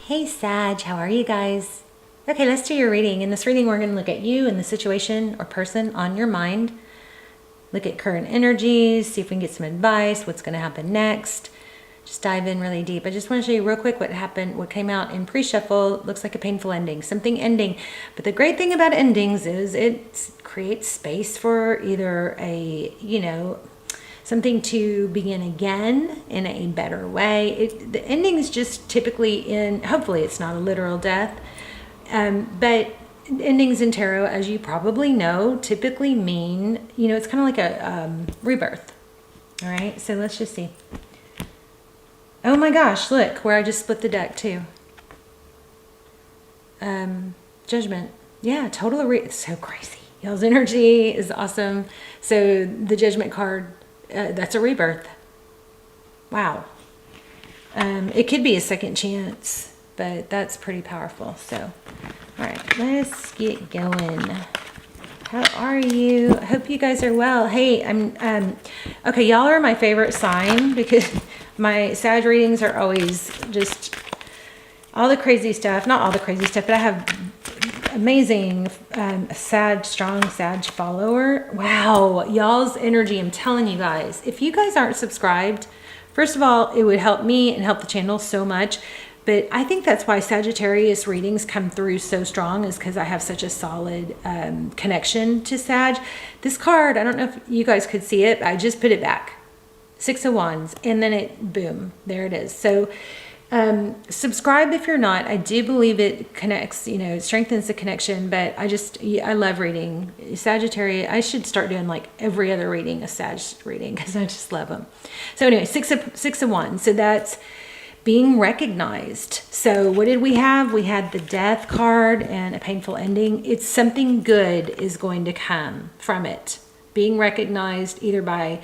Hey Sag, how are you guys? Okay, let's do your reading. In this reading, we're going to look at you and the situation or person on your mind. Look at current energies, see if we can get some advice, what's going to happen next. Just dive in really deep. I just want to show you real quick what happened, what came out in pre-shuffle. Looks like a painful ending, something ending. But the great thing about endings is it creates space for either something to begin again in a better way. The ending is just typically hopefully it's not a literal death, but endings in tarot, as you probably know, typically mean, it's kind of like a rebirth. All right, so let's just see. Oh my gosh, look where I just split the deck too. Judgment. Yeah, it's so crazy. Y'all's energy is awesome. So the Judgment card, that's a rebirth. Wow. It could be a second chance, but that's pretty powerful. So, all right, let's get going. How are you? I hope you guys are well. Hey, okay, y'all are my favorite sign because my Sag readings are always just all the crazy stuff. Not all the crazy stuff, but I have amazing strong Sag follower. Wow, y'all's energy, I'm telling you guys. If you guys aren't subscribed, first of all, it would help me and help the channel so much. But I think that's why Sagittarius readings come through so strong, is because I have such a solid connection to Sag. This card, I don't know if you guys could see it, I just put it back. 6 of Wands, and then boom, there it is. So subscribe if you're not. I do believe it connects, it strengthens the connection, but I love reading Sagittarius. I should start doing like every other reading, a Sag reading, because I just love them. So anyway, six of Wands. So that's being recognized. So what did we have? We had the Death card and a painful ending. It's something good is going to come from it. Being recognized either by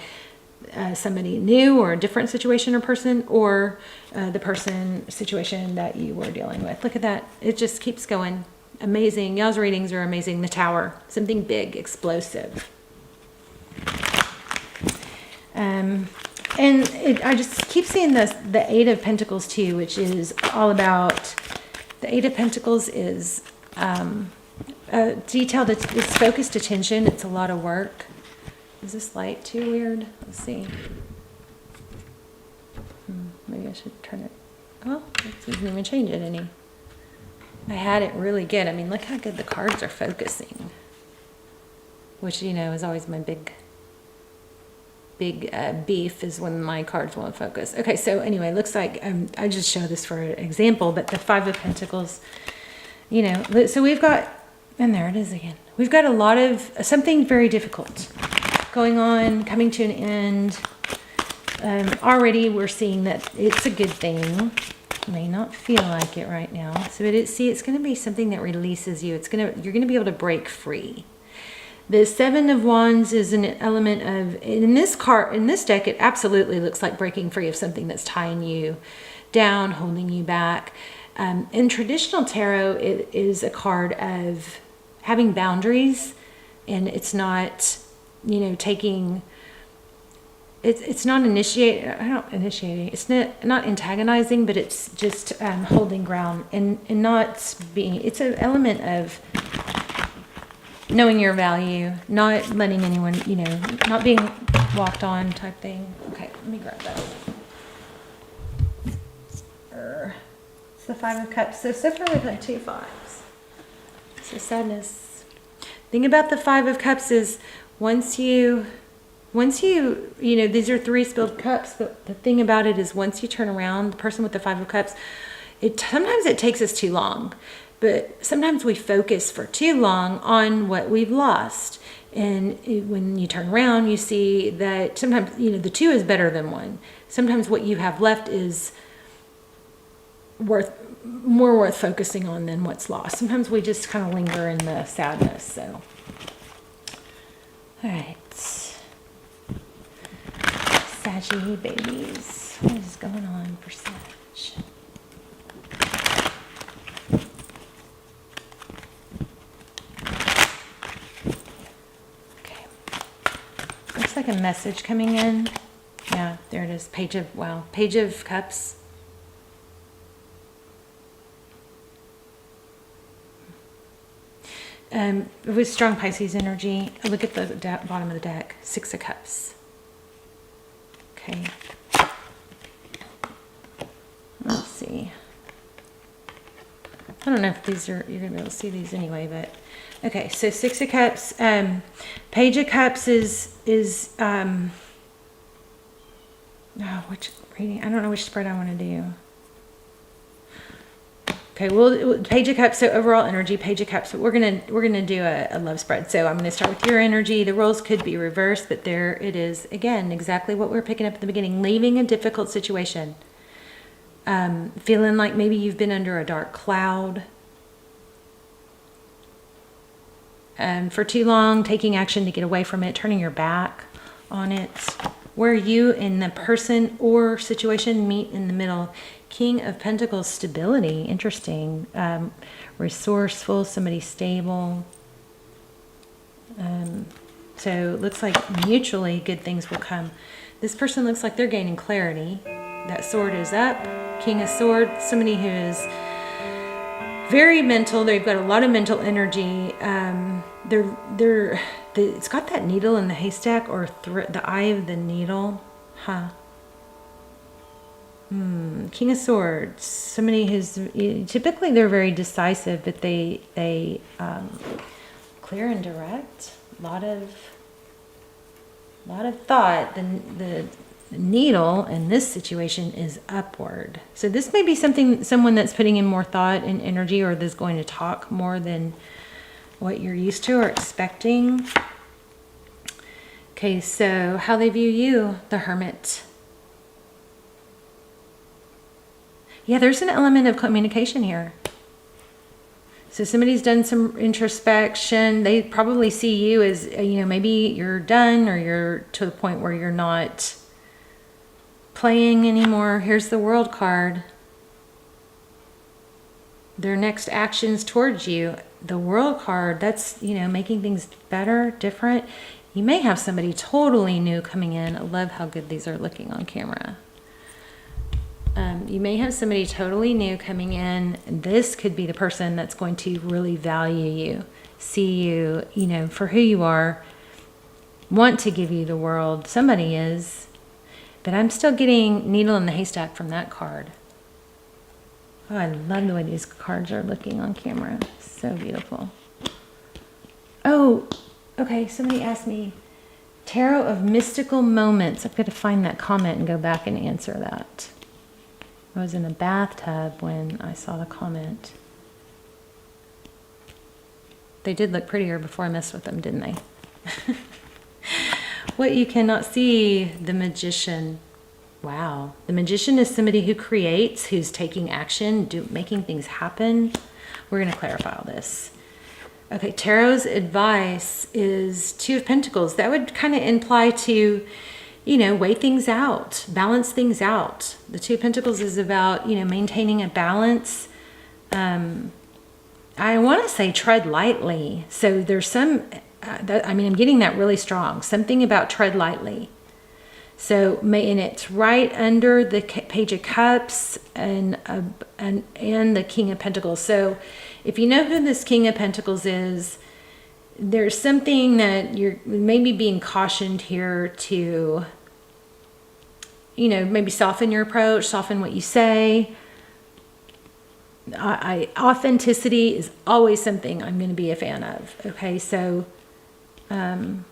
somebody new or a different situation or person, or the situation that you were dealing with. Look at that. It just keeps going. Amazing. Y'all's readings are amazing. The Tower, something big, explosive. I just keep seeing the Eight of Pentacles too, which is all about, the Eight of Pentacles is detailed, it's focused attention. It's a lot of work. Is this light too weird? Let's see. Maybe I should turn it. Oh, it doesn't even change it any. I had it really good. I mean, look how good the cards are focusing. Which, is always my big beef, is when my cards won't focus. Okay, so anyway, looks like, I just show this for an example, but the Five of Pentacles, so we've got, and there it is again. We've got a lot of something very difficult going on, coming to an end. Already we're seeing that it's a good thing. May not feel like it right now. So it's going to be something that releases you. You're going to be able to break free. The Seven of Wands is an element of, in this deck, it absolutely looks like breaking free of something that's tying you down, holding you back. In traditional tarot, it is a card of having boundaries, and it's not, taking, it's not initiating, it's not antagonizing, but it's just holding ground and not being, it's an element of knowing your value, not letting anyone, not being walked on type thing. Okay, let me grab that. It's the Five of Cups. So far we've had 2 fives. So sadness. Thing about the Five of Cups is once you, these are 3 spilled cups, but the thing about it is once you turn around, the person with the Five of Cups, sometimes it takes us too long. But sometimes we focus for too long on what we've lost. And when you turn around, you see that sometimes, the 2 is better than 1. Sometimes what you have left is more worth focusing on than what's lost. Sometimes we just kind of linger in the sadness. So, all right. Saggy babies. What is going on for Sag? Looks like a message coming in. Yeah, there it is. Page of Cups. With strong Pisces energy, look at the bottom of the deck. 6 of Cups. Okay. Let's see. I don't know if these are, you're going to be able to see these anyway, but okay. So 6 of Cups, Page of Cups is which reading? I don't know which spread I want to do. Okay, well, Page of Cups, so overall energy, Page of Cups, but we're gonna do a love spread. So I'm gonna start with your energy. The roles could be reversed, but there it is. Again, exactly what we're picking up at the beginning. Leaving a difficult situation. Feeling like maybe you've been under a dark cloud for too long, taking action to get away from it, turning your back on it. Where you and the person or situation meet in the middle. King of Pentacles, stability, interesting. Resourceful, somebody stable. So it looks like mutually good things will come. This person looks like they're gaining clarity. That sword is up. King of Swords, somebody who is very mental. They've got a lot of mental energy. It's got that needle in the haystack, or the eye of the needle. Huh. King of Swords, somebody who's, typically they're very decisive, but they clear and direct. A lot of thought. The needle in this situation is upward. So this may be someone that's putting in more thought and energy, or that's going to talk more than what you're used to or expecting. Okay, so how they view you, the Hermit. Yeah, there's an element of communication here. So somebody's done some introspection. They probably see you as, maybe you're done, or you're to the point where you're not playing anymore. Here's the World card. Their next actions towards you. The World card, that's, making things better, different. You may have somebody totally new coming in. I love how good these are looking on camera. You may have somebody totally new coming in. This could be the person that's going to really value you, see you, for who you are, want to give you the world. Somebody is. But I'm still getting needle in the haystack from that card. Oh, I love the way these cards are looking on camera. So beautiful. Oh, okay. Somebody asked me, Tarot of Mystical Moments. I've got to find that comment and go back and answer that. I was in a bathtub when I saw the comment. They did look prettier before I messed with them, didn't they? What you cannot see, the Magician. Wow. The Magician is somebody who creates, who's taking action, making things happen. We're going to clarify all this. Okay, Tarot's advice is 2 of Pentacles. That would kind of imply to, weigh things out, balance things out. The 2 of Pentacles is about, maintaining a balance. I want to say tread lightly. So there's some, I'm getting that really strong. Something about tread lightly. So, and it's right under the Page of Cups and the King of Pentacles. So if you know who this King of Pentacles is, there's something that you're maybe being cautioned here to, maybe soften your approach, soften what you say. Authenticity is always something I'm going to be a fan of. Okay, so I'm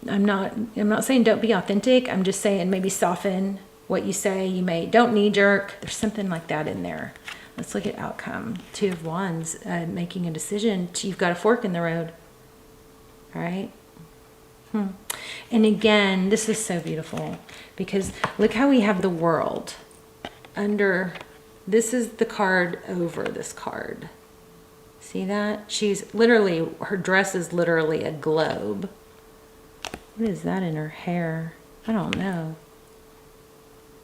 not saying don't be authentic. I'm just saying maybe soften what you say. Don't knee jerk. There's something like that in there. Let's look at outcome. 2 of Wands, making a decision. You've got a fork in the road. All right. And again, this is so beautiful because look how we have the World under. This is the card over this card. See that? Her dress is literally a globe. What is that in her hair? I don't know.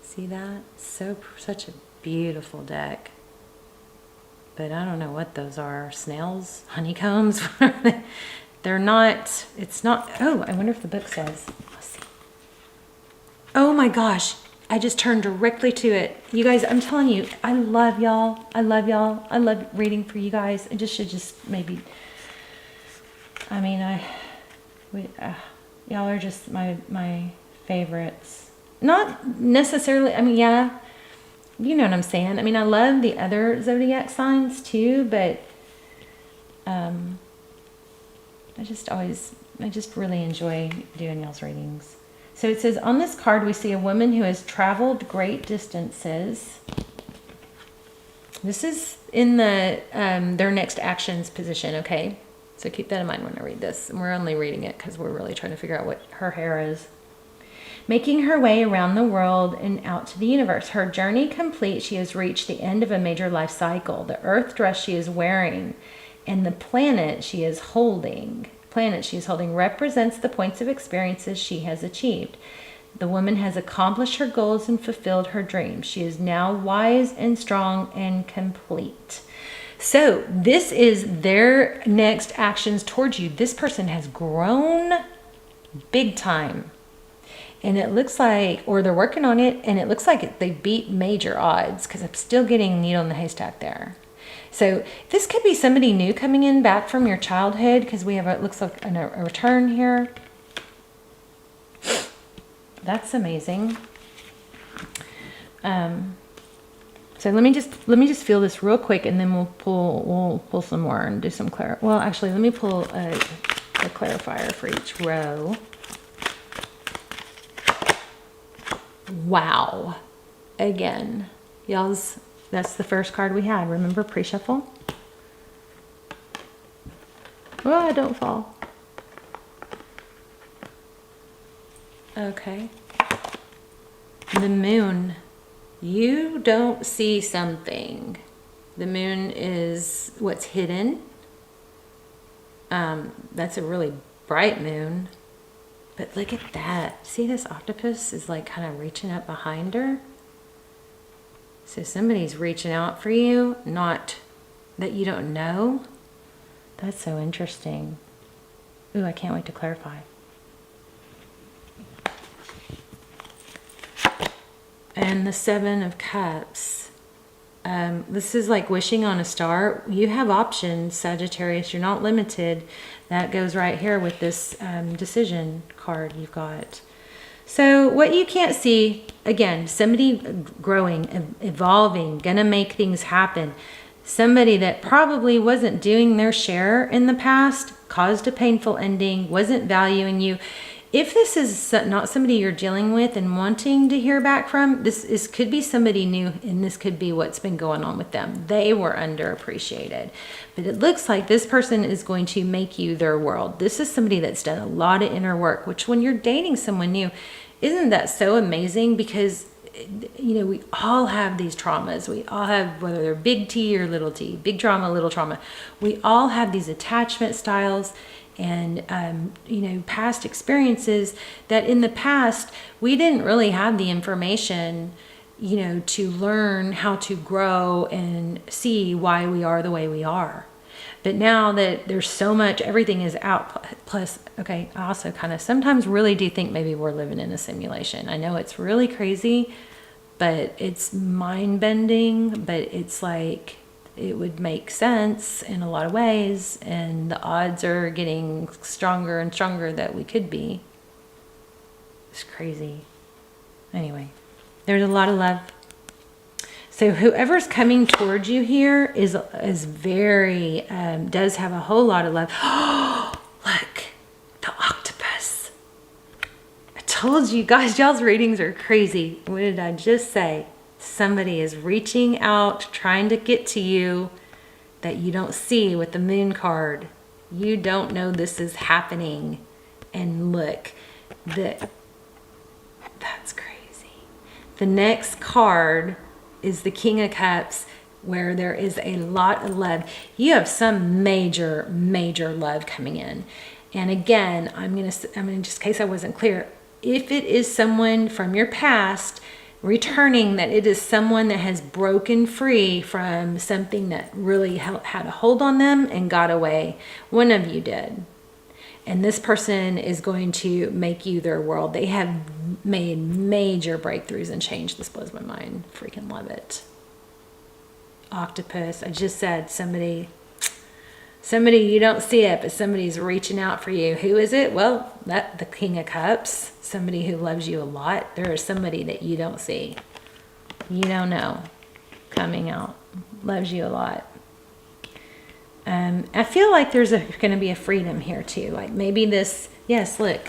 See that? Such a beautiful deck. But I don't know what those are. Snails? Honeycombs? They're not, it's not, oh, I wonder if the book says. Let's see. Oh my gosh. I just turned directly to it. You guys, I'm telling you, I love y'all. I love y'all. I love reading for you guys. I should maybe I mean, y'all are just my favorites. Not necessarily, I mean, yeah, you know what I'm saying. I mean, I love the other zodiac signs too, but I just really enjoy doing y'all's readings. So it says, on this card, we see a woman who has traveled great distances. This is in the their next actions position, okay? So keep that in mind when I read this. And we're only reading it because we're really trying to figure out what her hair is. Making her way around the world and out to the universe. Her journey complete, she has reached the end of a major life cycle. The earth dress she is wearing and the planet she is holding represents the points of experiences she has achieved. The woman has accomplished her goals and fulfilled her dreams. She is now wise and strong and complete. So this is their next actions towards you. This person has grown big time. And it looks like, or they're working on it, and it looks like they beat major odds, because I'm still getting a needle in the haystack there. So this could be somebody new coming in back from your childhood, because we have, it looks like a return here. That's amazing. So let me just feel this real quick, and then we'll pull some more and do some well, actually, let me pull a clarifier for each row. Wow. Again, y'all's, that's the first card we had. Remember pre-shuffle? Oh, don't fall. Okay. The moon. You don't see something. The moon is what's hidden. That's a really bright moon. But look at that. See, this octopus is like kind of reaching up behind her. So somebody's reaching out for you, not that you don't know. That's so interesting. Ooh, I can't wait to clarify. And the Seven of Cups. This is like wishing on a star. You have options, Sagittarius. You're not limited. That goes right here with this decision card you've got. So what you can't see, again, somebody growing, evolving, gonna make things happen. Somebody that probably wasn't doing their share in the past, caused a painful ending, wasn't valuing you. If this is not somebody you're dealing with and wanting to hear back from, this could be somebody new, and this could be what's been going on with them. They were underappreciated. But it looks like this person is going to make you their world. This is somebody that's done a lot of inner work, which when you're dating someone new, isn't that so amazing? Because, you know, we all have these traumas. We all have, whether they're big T or little t, big trauma, little trauma. We all have these attachment styles and, you know, past experiences that in the past, we didn't really have the information, you know, to learn how to grow and see why we are the way we are. But now that there's so much, everything is out. Plus, okay, I also kind of sometimes really do think maybe we're living in a simulation. I know it's really crazy, but it's mind-bending, but it's like, it would make sense in a lot of ways, and the odds are getting stronger and stronger that we could be. It's crazy. Anyway, there's a lot of love. So whoever's coming towards you here is very, does have a whole lot of love. Oh, look, the octopus. I told you guys, y'all's readings are crazy. What did I just say? Somebody is reaching out, trying to get to you that you don't see with the moon card. You don't know this is happening. And look, that's crazy. The next card is the King of Cups, where there is a lot of love. You have some major love coming in. And again, I'm gonna just in case I wasn't clear, if it is someone from your past returning, that it is someone that has broken free from something that really had a hold on them and got away. One of you did. And this person is going to make you their world. They have made major breakthroughs and change. This blows my mind. Freaking love it. Octopus. I just said somebody Somebody, you don't see it, but somebody's reaching out for you. Who is it? Well, the King of Cups. Somebody who loves you a lot. There is somebody that you don't see. You don't know. Coming out. Loves you a lot. I feel like there's going to be a freedom here too. Like maybe this, yes, look.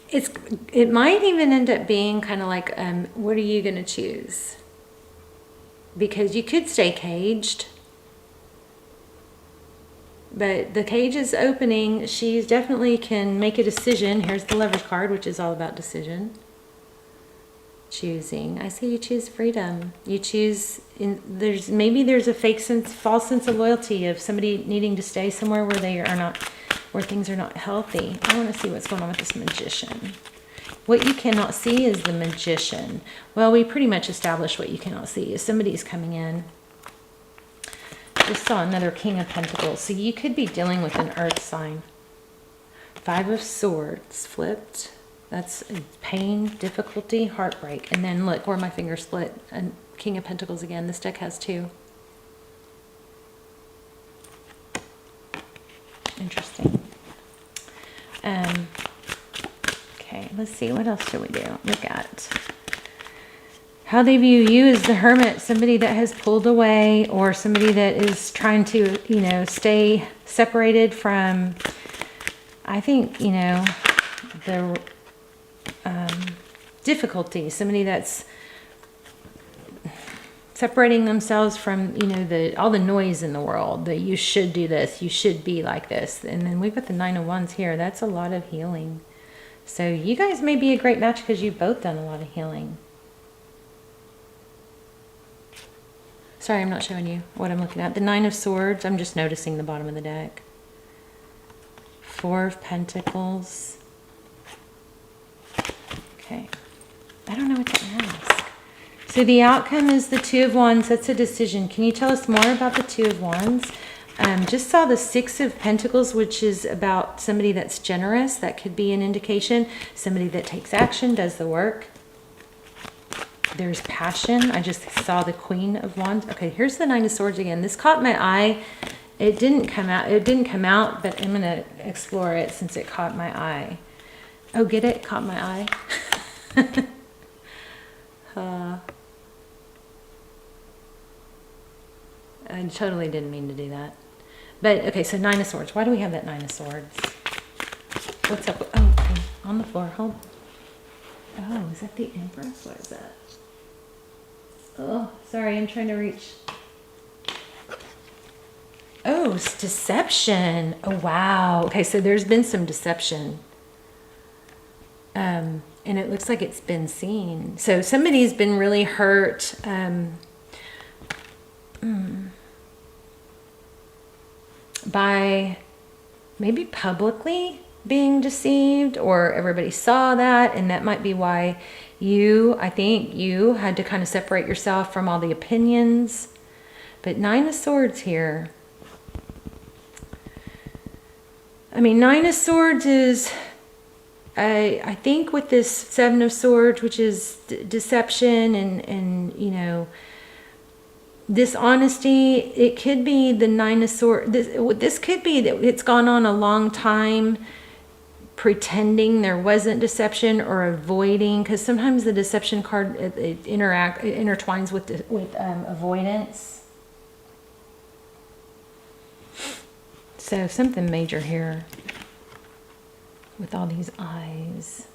It might even end up being kind of like, what are you going to choose? Because you could stay caged. But the cage is opening. She definitely can make a decision. Here's the Lover's card, which is all about decision. Choosing. I say you choose freedom. You choose. Maybe there's a false sense of loyalty of somebody needing to stay somewhere where they are not, where things are not healthy. I want to see what's going on with this Magician. What you cannot see is the Magician. Well, we pretty much established what you cannot see is somebody's coming in. Just saw another King of Pentacles. So you could be dealing with an earth sign. 5 of Swords flipped. That's pain, difficulty, heartbreak. And then look where my finger split. And King of Pentacles again. This deck has 2. Interesting. Okay, let's see. What else should we do? Look at how they view you as the Hermit. Somebody that has pulled away, or somebody that is trying to, stay separated from, I think, the difficulty. Somebody that's separating themselves from, all the noise in the world, that you should do this, you should be like this. And then we've got the 9 of Wands here. That's a lot of healing. So you guys may be a great match because you've both done a lot of healing. Sorry, I'm not showing you what I'm looking at. The 9 of Swords, I'm just noticing the bottom of the deck. 4 of Pentacles. Okay. I don't know what to ask. So the outcome is the 2 of Wands. That's a decision. Can you tell us more about the 2 of Wands? Just saw the 6 of Pentacles, which is about somebody that's generous. That could be an indication. Somebody that takes action, does the work. There's passion. I just saw the Queen of Wands. Okay, here's the 9 of Swords again. This caught my eye. It didn't come out, but I'm going to explore it since it caught my eye. Oh, get it? Caught my eye. I totally didn't mean to do that. But, okay, so 9 of Swords. Why do we have that 9 of Swords? What's up? Oh, okay. On the floor. Hold. Oh, is that the Empress? What is that? Oh, sorry. I'm trying to reach. Oh, it's deception. Oh, wow. Okay, so there's been some deception. And it looks like it's been seen. So somebody's been really hurt. By maybe publicly being deceived, or everybody saw that, and that might be why I think you had to kind of separate yourself from all the opinions. But 9 of Swords here. I mean, 9 of Swords is, I think with this 7 of Swords, which is deception and dishonesty, it could be the 9 of Swords. This could be that it's gone on a long time pretending there wasn't deception, or avoiding, because sometimes the deception card it intertwines with avoidance. So something major here with all these eyes.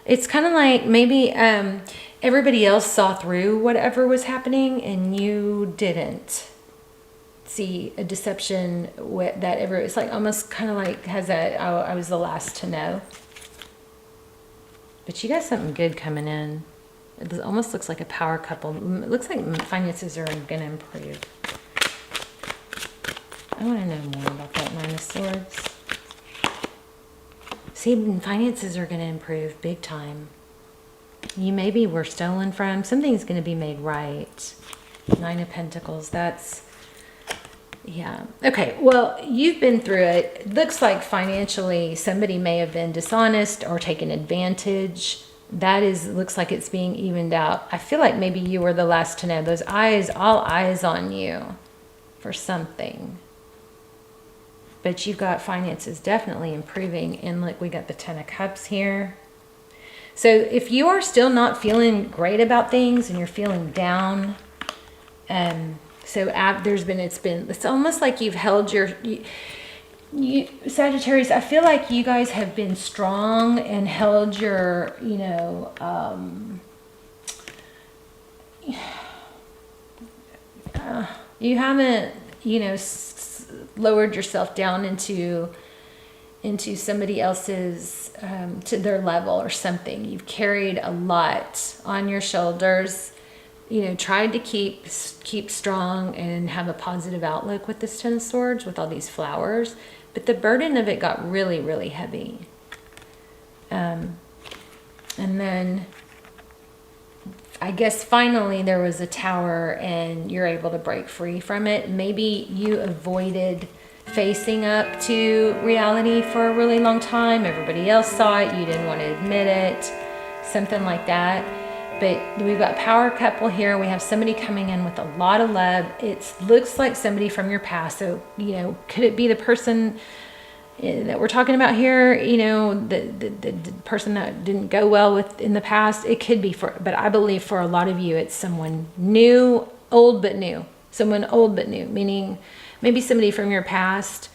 It's kind of like maybe everybody else saw through whatever was happening and you didn't see a deception it's like almost kind of like has that, oh, I was the last to know. But you got something good coming in. It almost looks like a power couple. It looks like finances are going to improve. I want to know more about that 9 of Swords. See, finances are going to improve big time. You maybe were stolen from. Something's going to be made right. 9 of Pentacles. That's, yeah. Okay, well, you've been through it. It looks like financially somebody may have been dishonest or taken advantage that looks like it's being evened out. I feel like maybe you were the last to know. Those eyes, all eyes on you for something. But you've got finances definitely improving. And look, we got the Ten of Cups here. So if you are still not feeling great about things and you're feeling down, it's almost like you've held you Sagittarius, I feel like you guys have been strong and held your, you haven't, lowered yourself down into somebody else's, to their level or something. You've carried a lot on your shoulders, tried to keep strong and have a positive outlook with this Ten of Swords, with all these flowers. But the burden of it got really, really heavy. And then I guess finally there was a Tower and you're able to break free from it. Maybe you avoided facing up to reality for a really long time. Everybody else saw it. You didn't want to admit it. Something like that. But we've got Power couple here. We have somebody coming in with a lot of love. It looks like somebody from your past. So, could it be the person that we're talking about here? The person that didn't go well with in the past. It could be but I believe for a lot of you, it's someone new, old but new. Someone old but new, meaning maybe somebody from your past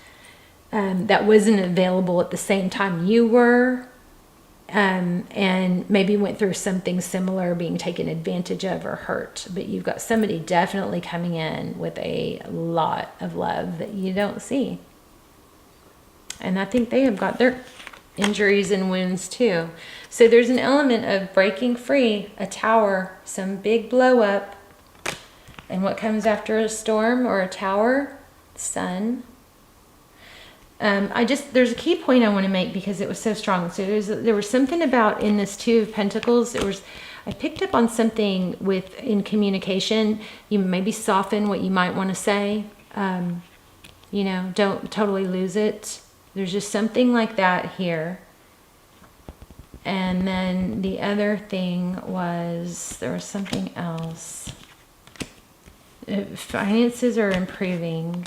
that wasn't available at the same time you were. And maybe went through something similar, being taken advantage of or hurt. But you've got somebody definitely coming in with a lot of love that you don't see. And I think they have got their injuries and wounds too. So there's an element of breaking free, a Tower, some big blow up. And what comes after a storm or a Tower? Sun. There's a key point I want to make because it was so strong. So there was something about in this Two of Pentacles. I picked up on something in communication. You maybe soften what you might want to say. Don't totally lose it. There's just something like that here. And then the other thing there was something else. Finances are improving.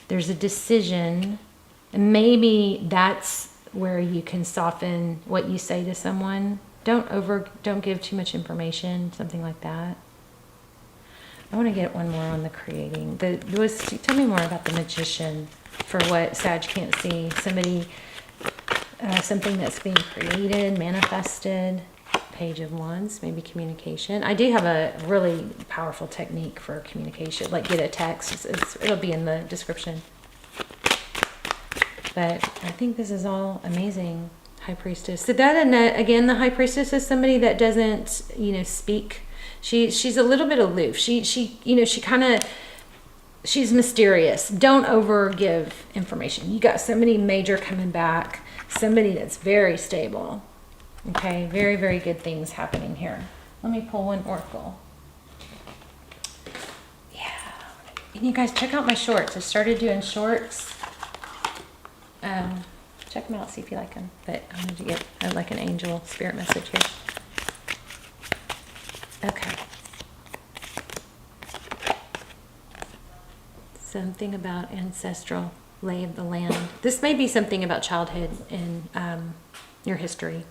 There's a decision. And maybe that's where you can soften what you say to someone. Don't give too much information, something like that. I want to get one more on the creating. Tell me more about the Magician for what Sag can't see. Something that's being created, manifested. Page of Wands, maybe communication. I do have a really powerful technique for communication, like get a text. It'll be in the description. But I think this is all amazing. High Priestess. So that, and again, the High Priestess is somebody that doesn't, speak. She's a little bit aloof. She's mysterious. Don't overgive information. You got somebody major coming back. Somebody that's very stable. Okay, very, very good things happening here. Let me pull one oracle. Yeah. And you guys check out my shorts. I started doing shorts. Check them out, see if you like them. But I'm going to get like an angel spirit message here. Okay. Something about ancestral lay of the land. This may be something about childhood and your history.